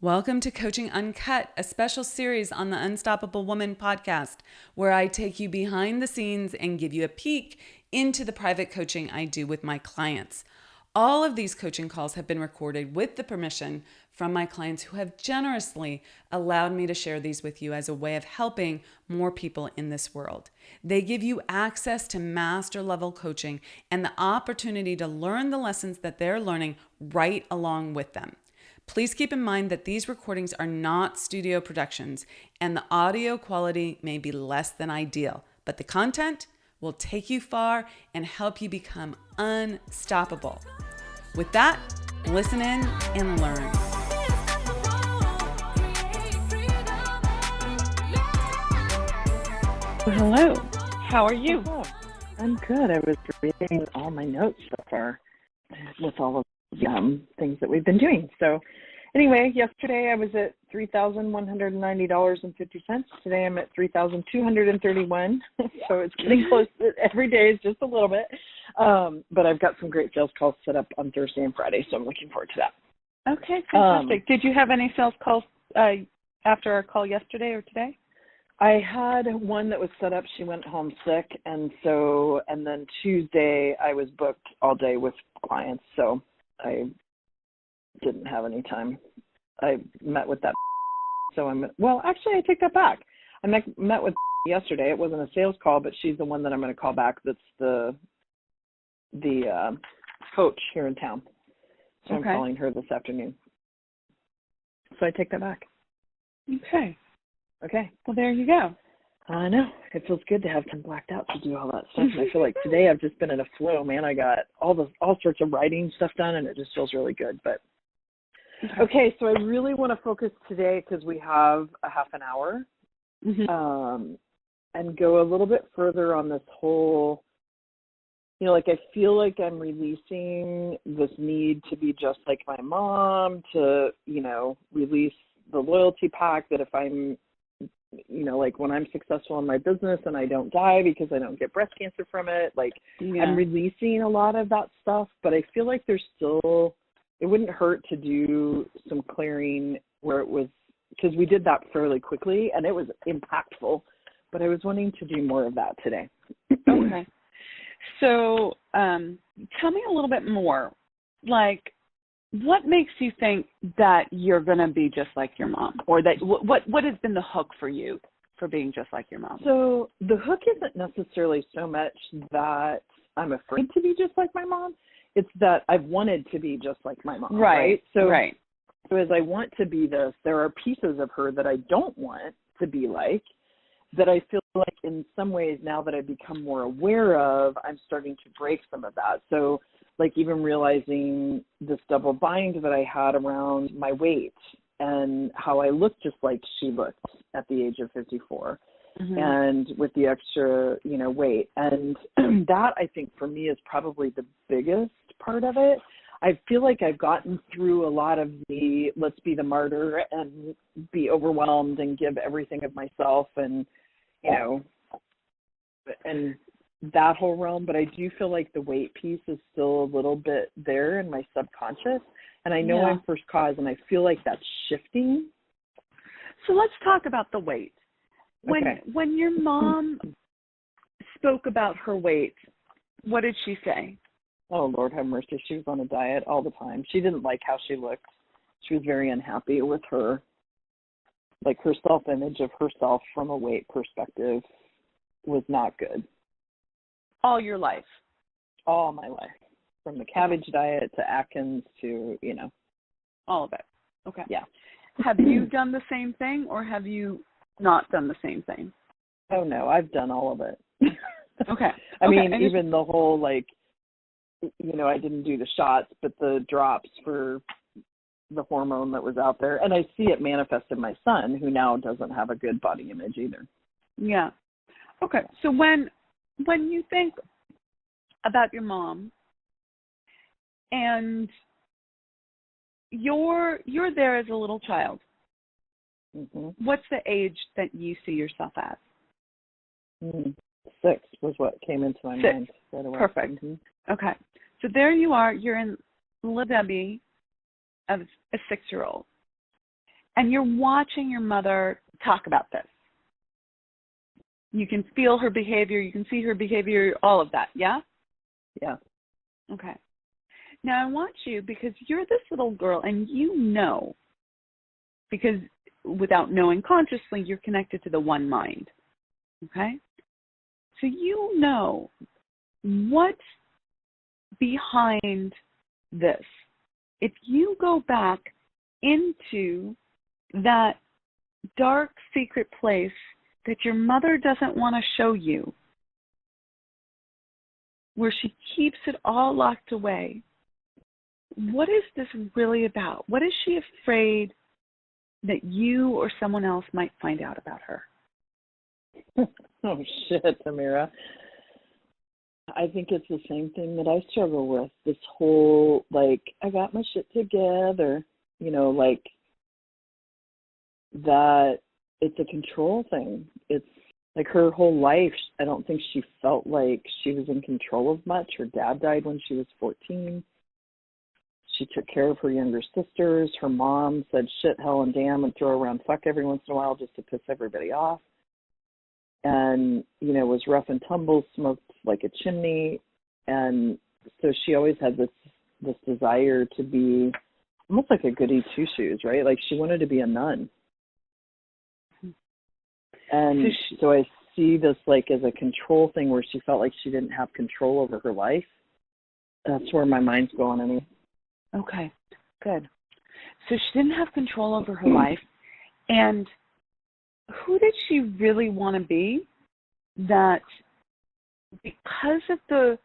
Welcome to Coaching Uncut, a special series on the Unstoppable Woman podcast, where I take you behind the scenes and give you a peek into the private coaching I do with my clients. All of these coaching calls have been recorded with the permission from my clients who have generously allowed me to share these with you as a way of helping more people in this world. They give you access to master level coaching and the opportunity to learn the lessons that they're learning right along with them. Please keep in mind that these recordings are not studio productions and the audio quality may be less than ideal, but the content will take you far and help you become unstoppable. With that, listen in and learn. Hello. How are you? Oh, I'm good. I was reading all my notes so far with all of the things that we've been doing. So anyway, yesterday I was at $3,190.50. Today I'm at $3,231. So it's getting close. Every day is just a little bit. But I've got some great sales calls set up on Thursday and Friday, so I'm looking forward to that. Okay, fantastic. Did you have any sales calls after our call yesterday or today? I had one that was set up. She went home sick, and then Tuesday I was booked all day with clients, so I didn't have any time. I met with that. So actually, I take that back. I met with yesterday. It wasn't a sales call, but she's the one that I'm going to call back. That's the coach here in town. So I'm calling her this afternoon. So I take that back. Okay. Well, there you go. I know. It feels good to have time blacked out to do all that stuff. And I feel like today I've just been in a flow, man. I got all sorts of writing stuff done, and it just feels really good. But okay, so I really want to focus today because we have a half an hour, and go a little bit further on this whole, I feel like I'm releasing this need to be just like my mom, to, release the loyalty pack that if I'm, when I'm successful in my business and I don't die because I don't get breast cancer from it, I'm releasing a lot of that stuff, but I feel like there's still, it wouldn't hurt to do some clearing where it was, because we did that fairly quickly and it was impactful, but I was wanting to do more of that today. Okay. So tell me a little bit more, what makes you think that you're going to be just like your mom, or that what has been the hook for you for being just like your mom? So the hook isn't necessarily so much that I'm afraid to be just like my mom. It's that I've wanted to be just like my mom. Right. So as I want to be this, there are pieces of her that I don't want to be like, that I feel like in some ways now that I've become more aware of, I'm starting to break some of that. So even realizing this double bind that I had around my weight and how I looked just like she looked at the age of 54 and with the extra, weight. And that, I think, for me is probably the biggest part of it. I feel like I've gotten through a lot of the let's be the martyr and be overwhelmed and give everything of myself and, and that whole realm, but I do feel like the weight piece is still a little bit there in my subconscious, and I know I'm first cause, and I feel like that's shifting. So let's talk about the weight. When your mom spoke about her weight, what did she say? Oh, Lord have mercy. She was on a diet all the time. She didn't like how she looked. She was very unhappy with her, her self-image of herself from a weight perspective was not good. All your life? All my life. From the cabbage diet to Atkins to, all of it. Okay. Yeah. Have you done the same thing, or have you not done the same thing? Oh, no, I've done all of it. Okay. I mean, even the whole, I didn't do the shots, but the drops for the hormone that was out there. And I see it manifest in my son, who now doesn't have a good body image either. Yeah. Okay. So when you think about your mom and you're there as a little child, what's the age that you see yourself as? 6 was what came into my mind right away. Perfect. Okay. So there you are. You're in Little Debbie of a 6-year-old. and you're watching your mother talk about this. You can feel her behavior, you can see her behavior, all of that, yeah? Yeah. Okay. Now I want you, because you're this little girl and you know, because without knowing consciously, you're connected to the one mind, okay? So you know what's behind this. If you go back into that dark, secret place that your mother doesn't want to show you, where she keeps it all locked away, what is this really about? What is she afraid that you or someone else might find out about her? Oh, shit, Amira. I think it's the same thing that I struggle with. This whole, like, I got my shit together, like that. It's a control thing. It's like her whole life, I don't think she felt like she was in control of much. Her dad died when she was 14. She took care of her younger sisters. Her mom said shit, hell, and damn and throw around fuck every once in a while just to piss everybody off. And, was rough and tumble, smoked like a chimney. And so she always had this desire to be almost like a goody two-shoes, right? Like she wanted to be a nun. And so I see this like as a control thing where she felt like she didn't have control over her life. That's where my mind's going, Annie. Okay, good. So she didn't have control over her life. And who did she really want to be? That because of the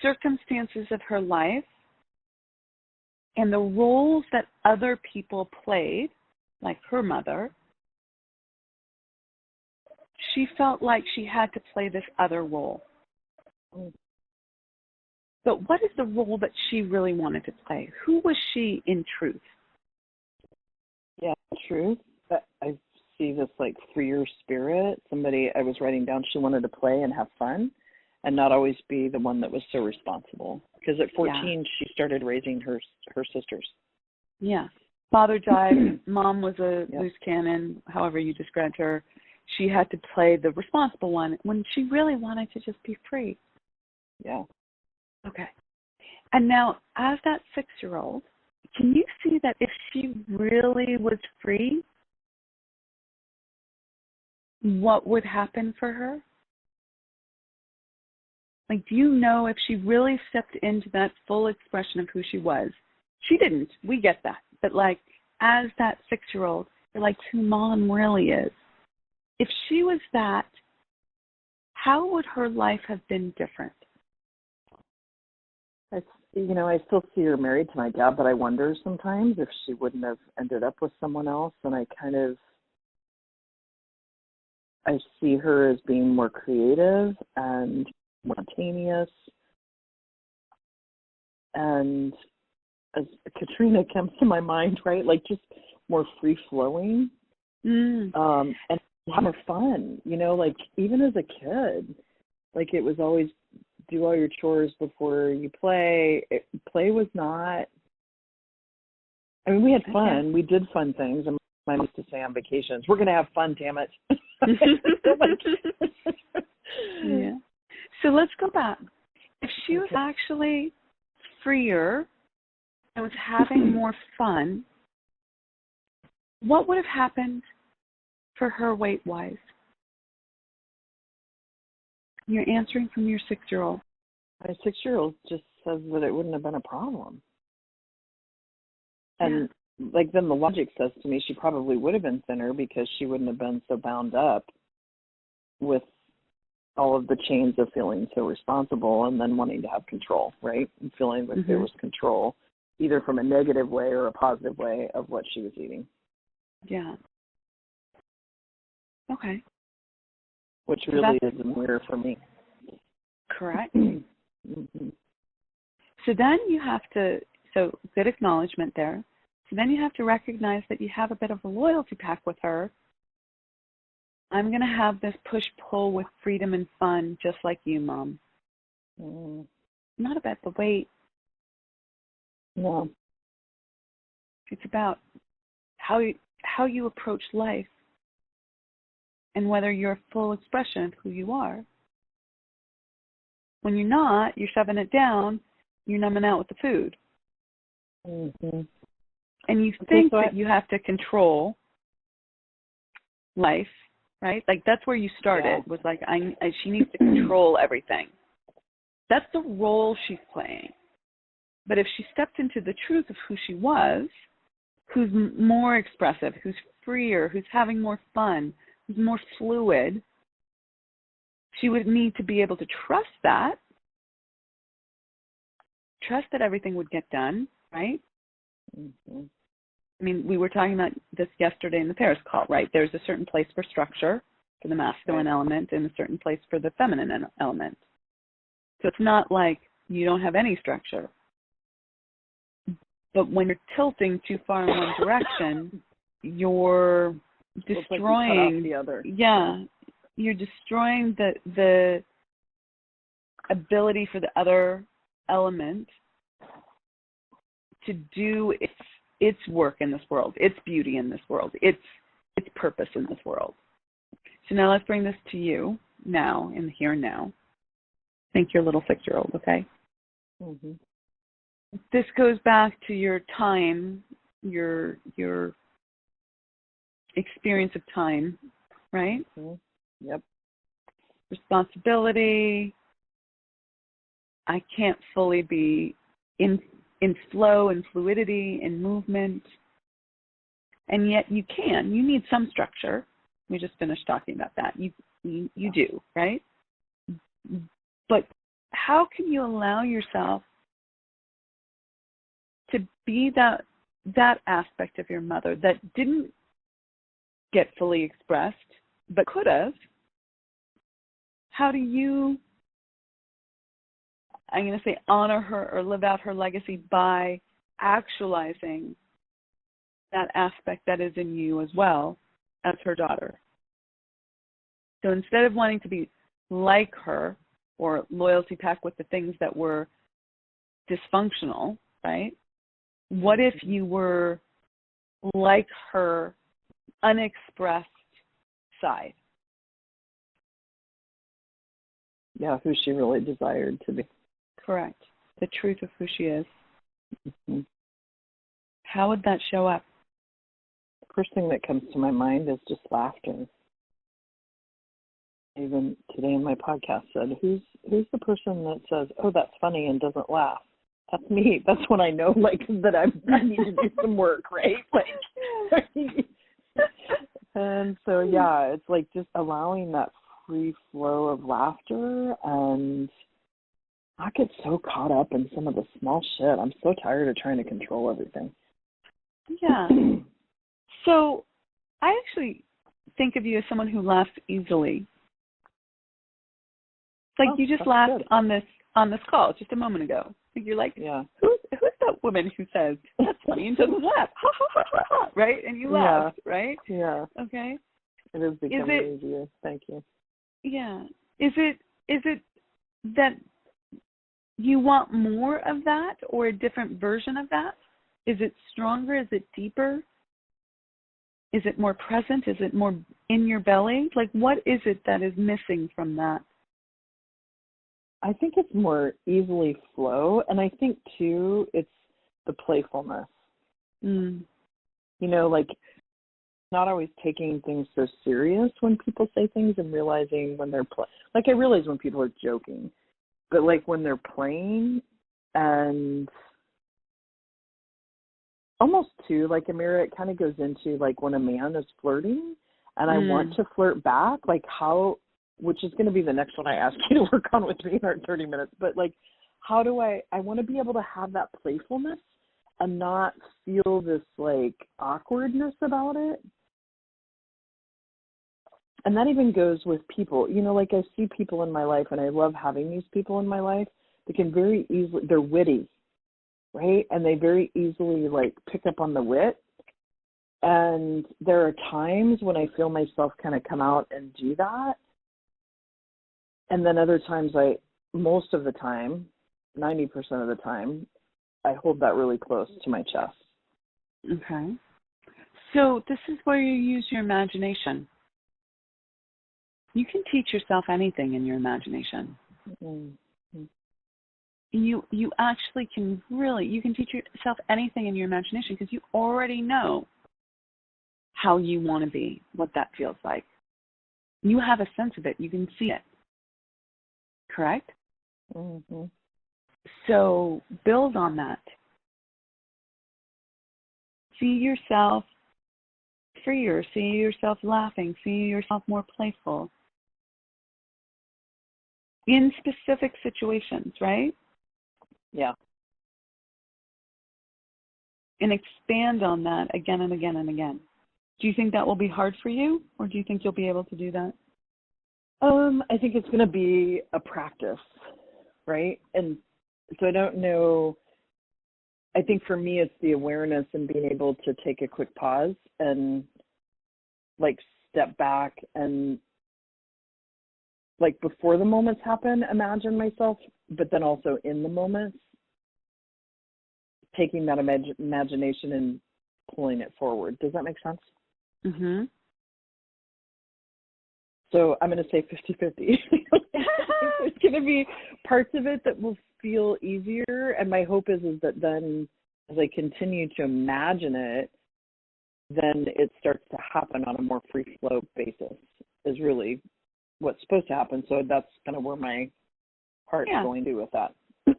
circumstances of her life and the roles that other people played, like her mother, she felt like she had to play this other role. But what is the role that she really wanted to play? Who was she in truth? Yeah, truth. I see this like freer spirit. Somebody I was writing down, she wanted to play and have fun and not always be the one that was so responsible. Because at 14, she started raising her sisters. Yeah. Father died. Mom was a loose cannon, however you described her. She had to play the responsible one when she really wanted to just be free. Yeah. Okay. And now, as that 6-year-old, can you see that if she really was free, what would happen for her? Like, do you know if she really stepped into that full expression of who she was? She didn't. We get that. But, like, as that 6-year-old, you're like, who Mom really is. If she was that, how would her life have been different? I still see her married to my dad, but I wonder sometimes if she wouldn't have ended up with someone else. And I see her as being more creative and spontaneous. And as Katrina comes to my mind, right? Like just more free flowing. And have more fun, like even as a kid, like it was always do all your chores before you play. Play was not, I mean, we had fun. Okay. We did fun things. And my mom used to say on vacations, we're going to have fun, damn it. Yeah. So let's go back. If she was actually freer and was having more fun, what would have happened for her weight-wise? You're answering from your 6-year-old. My 6-year-old just says that it wouldn't have been a problem. And like then the logic says to me she probably would have been thinner because she wouldn't have been so bound up with all of the chains of feeling so responsible and then wanting to have control, right? And feeling like there was control, either from a negative way or a positive way of what she was eating. Yeah. Okay. Which really is a mirror for me. Correct. So then you have to, so good acknowledgement there. So then you have to recognize that you have a bit of a loyalty pact with her. I'm going to have this push-pull with freedom and fun, just like you, Mom. Not about the weight. No. It's about how you approach life and whether you're a full expression of who you are. When you're not, you're shoving it down, you're numbing out with the food. Mm-hmm. And you think that you have to control life, right? Like that's where you started, was like, she needs to control everything. That's the role she's playing. But if she stepped into the truth of who she was, who's more expressive, who's freer, who's having more fun, who's more fluid, she would need to be able to trust that everything would get done, right? Mm-hmm. I mean, we were talking about this yesterday in the Paris call, right? There's a certain place for structure, for the masculine element, and a certain place for the feminine element. So it's not like you don't have any structure. But when you're tilting too far in one direction, you're destroying the other. Yeah. You're destroying the ability for the other element to do its work in this world, its beauty in this world, its purpose in this world. So now let's bring this to you now, in the here and now. Think your little 6-year-old, okay? Mm-hmm. This goes back to your time, your experience of time, right? Mm-hmm. Yep. Responsibility. I can't fully be in flow and fluidity and movement. And yet you can. You need some structure. We just finished talking about that. You do, right? But how can you allow yourself to be that aspect of your mother that didn't get fully expressed but could have? How do you, I'm going to say, honor her or live out her legacy by actualizing that aspect that is in you as well as her daughter? So instead of wanting to be like her or loyalty pack with the things that were dysfunctional, right? What if you were like her unexpressed side? Yeah, who she really desired to be. Correct. The truth of who she is. Mm-hmm. How would that show up? The first thing that comes to my mind is just laughter. Even today in my podcast said, who's the person that says, oh, that's funny, and doesn't laugh? That's me. That's when I know, like, that I need to do some work, right? Like, and so, yeah, it's like just allowing that free flow of laughter and not get so caught up in some of the small shit. I'm so tired of trying to control everything. Yeah. So I actually think of you as someone who laughs easily. Like you just laughed good. on this call just a moment ago. You're like, yeah. Who's that woman who says that's funny and doesn't laugh? Ha ha ha ha ha. Right? And you laughed, right? Yeah. Okay. It is becoming easier. Thank you. Yeah. Is it that you want more of that or a different version of that? Is it stronger? Is it deeper? Is it more present? Is it more in your belly? Like, what is it that is missing from that? I think it's more easily flow. And I think, too, it's the playfulness. Mm. You know, like not always taking things so serious when people say things and realizing when they're like I realize when people are joking, but like when they're playing and almost too, like Amira, it kind of goes into like when a man is flirting and I want to flirt back, like how, which is going to be the next one I ask you to work on with me in our 30 minutes, but like how do I want to be able to have that playfulness and not feel this like awkwardness about it. And that even goes with people, you know, like I see people in my life and I love having these people in my life that can very easily, they're witty, right? And they very easily like pick up on the wit. And there are times when I feel myself kind of come out and do that. And then other times most of the time, 90% of the time, I hold that really close to my chest. Okay. So this is where you use your imagination. You can teach yourself anything in your imagination. Mm-hmm. You actually can you can teach yourself anything in your imagination because you already know how you want to be, what that feels like. You have a sense of it. You can see it. Correct? Mm-hmm. So build on that. See yourself freer. See yourself laughing. See yourself more playful. In specific situations, right? Yeah. And expand on that again and again and again. Do you think that will be hard for you, or do you think you'll be able to do that? I think it's going to be a practice, right? And so I don't know. I think for me, it's the awareness and being able to take a quick pause and like step back and like before the moments happen, imagine myself, but then also in the moments, taking that imagination and pulling it forward. Does that make sense? Mm-hmm. So I'm going to say 50-50. There's going to be parts of it that will feel easier. And my hope is that then as I continue to imagine it, then it starts to happen on a more free flow basis is really what's supposed to happen. So that's kind of where my heart's going to with that.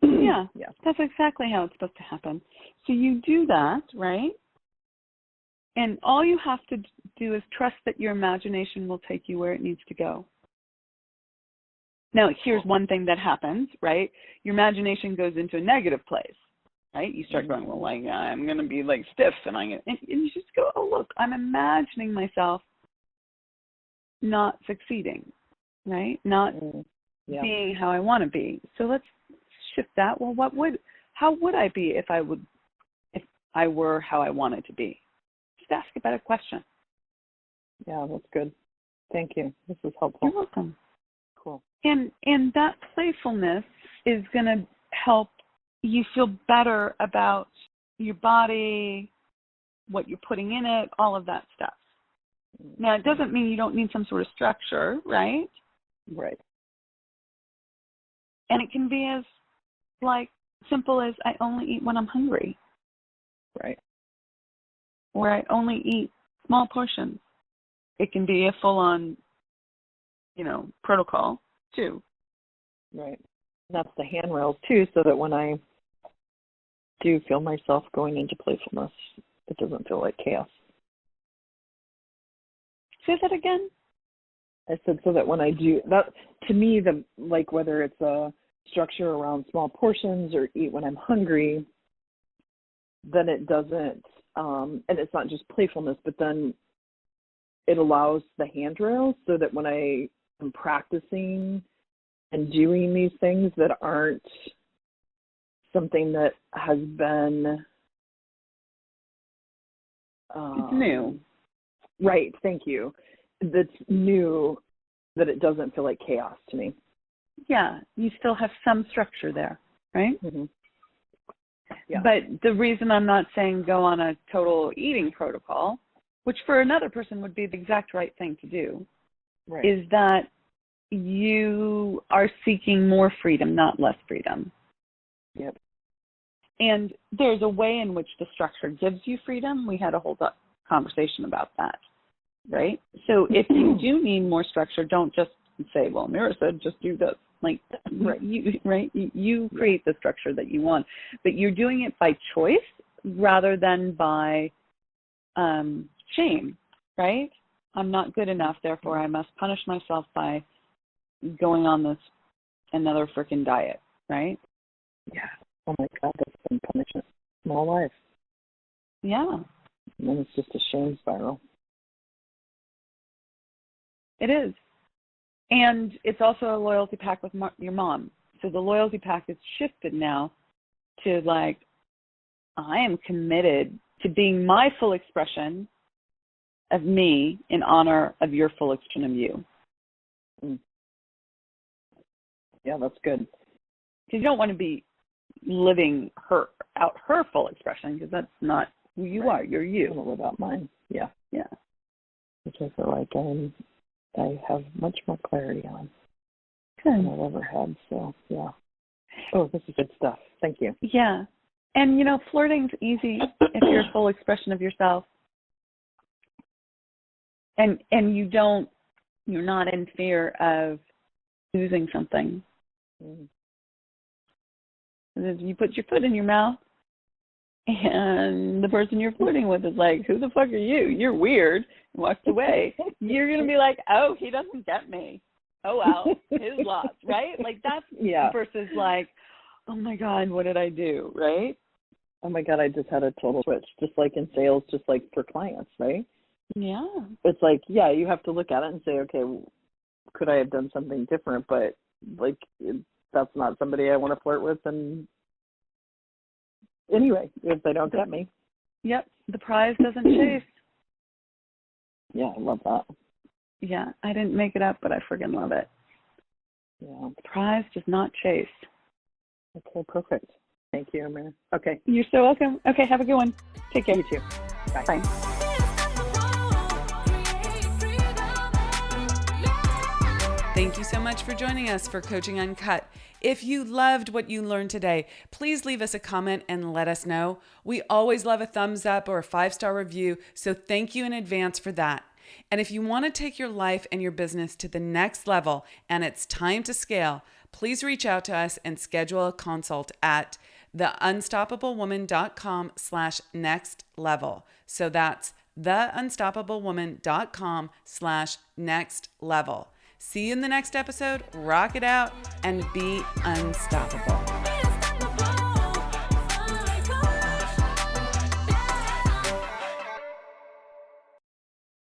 Yeah. Yeah. That's exactly how it's supposed to happen. So you do that, right? And all you have to do is trust that your imagination will take you where it needs to go. Now, here's one thing that happens, right? Your imagination goes into a negative place, right? You start going, well, like, I'm going to be like stiff, and you just go, oh, look, I'm imagining myself not succeeding, right? Not being how I want to be. So let's shift that. Well, how would I be if I were how I wanted to be? Just ask a better question. Yeah, that's good. Thank you. This is helpful. You're welcome. Cool. And that playfulness is going to help you feel better about your body, what you're putting in it, all of that stuff. Now, it doesn't mean you don't need some sort of structure, right? Right. And it can be as like simple as I only eat when I'm hungry. Right. Or I only eat small portions. It can be a full-on, protocol too. Right. That's the handrails too, so that when I do feel myself going into playfulness, it doesn't feel like chaos. Say that again. I said so that when I do that, to me, whether it's a structure around small portions or eat when I'm hungry, then it doesn't, and it's not just playfulness, but then it allows the handrails so that when I am practicing and doing these things that aren't something that has been it's new. Right, thank you. That's new, that it doesn't feel like chaos to me. Yeah, you still have some structure there, right? Mm-hmm. Yeah. But the reason I'm not saying go on a total eating protocol, which for another person would be the exact right thing to do, right, is that you are seeking more freedom, not less freedom. Yep. And there's a way in which the structure gives you freedom. We had a whole conversation about that, right? So if you do need more structure, don't just say, well, Amira said just do this. Like, right. You create the structure that you want, but you're doing it by choice rather than by shame, right? I'm not good enough, therefore I must punish myself by going on this another freaking diet, right? Yeah. Oh my God, that's been punishment in my life. Yeah. And then it's just a shame spiral. It is. And it's also a loyalty pact with your mom. So the loyalty pact is shifted now to like, I am committed to being my full expression of me in honor of your full expression of you. Mm. Yeah, that's good. Because you don't want to be living her full expression, because that's not who you are. You're you. I don't know about mine. Yeah. Yeah. Which I feel like I have much more clarity on Good. than I've ever had. So, yeah. Oh, this is good stuff. Thank you. Yeah. And, flirting's easy if you're a full expression of yourself. And you're not in fear of losing something. Mm. If you put your foot in your mouth and the person you're flirting with is like, who the fuck are you? You're weird, and walks away. You're going to be like, oh, he doesn't get me. Oh, well, his loss, right? Like that's versus like, oh my God, what did I do, right? Oh my God, I just had a total switch, just like in sales, just like for clients, right? Yeah. It's like, yeah, you have to look at it and say, okay, could I have done something different? But like, that's not somebody I want to flirt with. And anyway, if they don't get me. Yep. The prize doesn't chase. Yeah, I love that. Yeah. I didn't make it up, but I friggin' love it. Yeah. The prize does not chase. Okay, perfect. Thank you, Amira. Okay. You're so welcome. Okay, have a good one. Take care. You too. Bye. Bye. Thank you so much for joining us for Coaching Uncut. If you loved what you learned today, please leave us a comment and let us know. We always love a thumbs up or a 5-star review, so thank you in advance for that. And if you want to take your life and your business to the next level and it's time to scale, please reach out to us and schedule a consult at theunstoppablewoman.com/next level. So that's theunstoppablewoman.com/next level. See you in the next episode. Rock it out and be unstoppable.